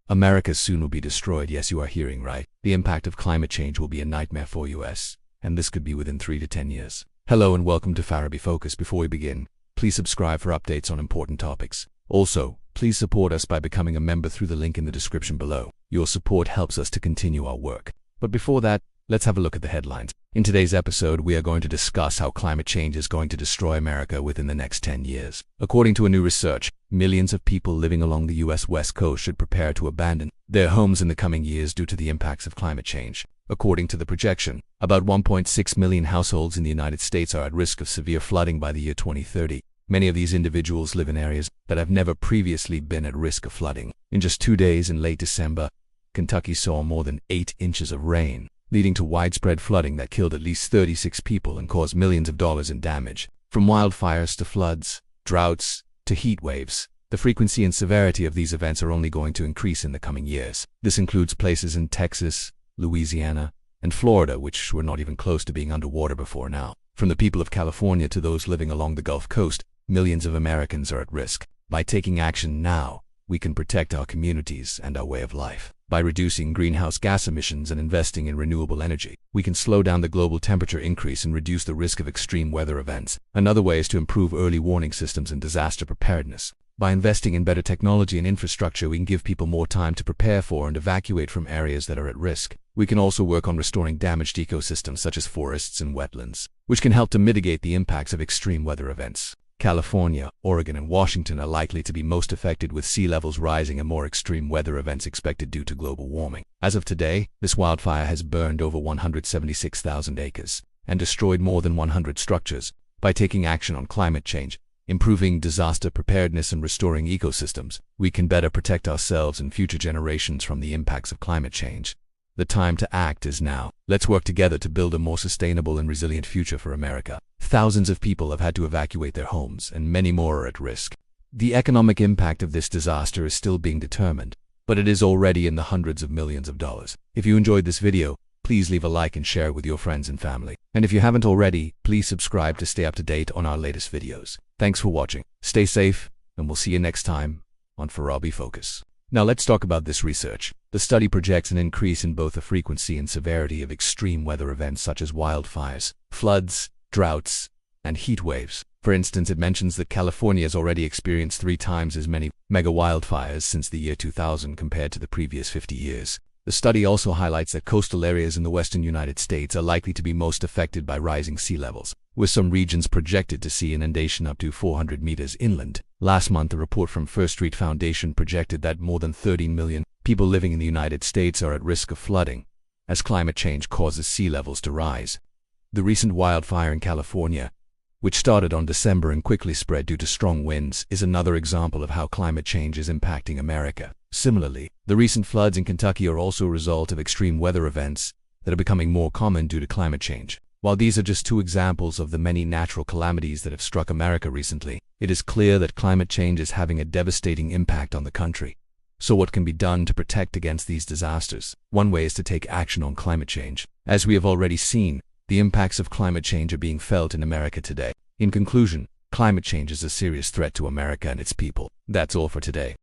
America soon will be destroyed. Yes, you are hearing right. The impact of climate change will be a nightmare for US, and this could be within 3 to 10 years. Hello and welcome to Farabi Focus. Before we begin, please subscribe for updates on important topics. Also, please support us by becoming a member through the link in the description below. Your support helps us to continue our work. But before that, let's have a look at the headlines. In today's episode, we are going to discuss how climate change is going to destroy America within the next 10 years. According to a new research, millions of people living along the US West Coast should prepare to abandon their homes in the coming years due to the impacts of climate change. According to the projection, about 1.6 million households in the United States are at risk of severe flooding by the year 2030. Many of these individuals live in areas that have never previously been at risk of flooding. In just 2 days in late December, Kentucky saw more than 8 inches of rain, leading to widespread flooding that killed at least 36 people and caused millions of dollars in damage. From wildfires to floods, droughts, to heat waves, the frequency and severity of these events are only going to increase in the coming years. This includes places in Texas, Louisiana, and Florida which were not even close to being underwater before now. From the people of California to those living along the Gulf Coast, millions of Americans are at risk. By taking action now, we can protect our communities and our way of life. By reducing greenhouse gas emissions and investing in renewable energy, we can slow down the global temperature increase and reduce the risk of extreme weather events. Another way is to improve early warning systems and disaster preparedness. By investing in better technology and infrastructure, we can give people more time to prepare for and evacuate from areas that are at risk. We can also work on restoring damaged ecosystems such as forests and wetlands, which can help to mitigate the impacts of extreme weather events. California, Oregon, and Washington are likely to be most affected, with sea levels rising and more extreme weather events expected due to global warming. As of today, this wildfire has burned over 176,000 acres and destroyed more than 100 structures. By taking action on climate change, improving disaster preparedness, and restoring ecosystems, we can better protect ourselves and future generations from the impacts of climate change. The time to act is now. Let's work together to build a more sustainable and resilient future for America. Thousands of people have had to evacuate their homes, and many more are at risk. The economic impact of this disaster is still being determined, but it is already in the hundreds of millions of dollars. If you enjoyed this video, please leave a like and share it with your friends and family. And if you haven't already, please subscribe to stay up to date on our latest videos. Thanks for watching. Stay safe, and we'll see you next time on Farabi Focus. Now let's talk about this research. The study projects an increase in both the frequency and severity of extreme weather events such as wildfires, floods, droughts, and heat waves. For instance, it mentions that California has already experienced 3 times as many mega wildfires since the year 2000 compared to the previous 50 years. The study also highlights that coastal areas in the western United States are likely to be most affected by rising sea levels, with some regions projected to see inundation up to 400 meters inland. Last month, a report from First Street Foundation projected that more than 13 million people living in the United States are at risk of flooding, as climate change causes sea levels to rise. The recent wildfire in California, which started on December and quickly spread due to strong winds, is another example of how climate change is impacting America. Similarly, the recent floods in Kentucky are also a result of extreme weather events that are becoming more common due to climate change. While these are just 2 examples of the many natural calamities that have struck America recently, it is clear that climate change is having a devastating impact on the country. So what can be done to protect against these disasters? One way is to take action on climate change. As we have already seen, the impacts of climate change are being felt in America today. In conclusion, climate change is a serious threat to America and its people. That's all for today.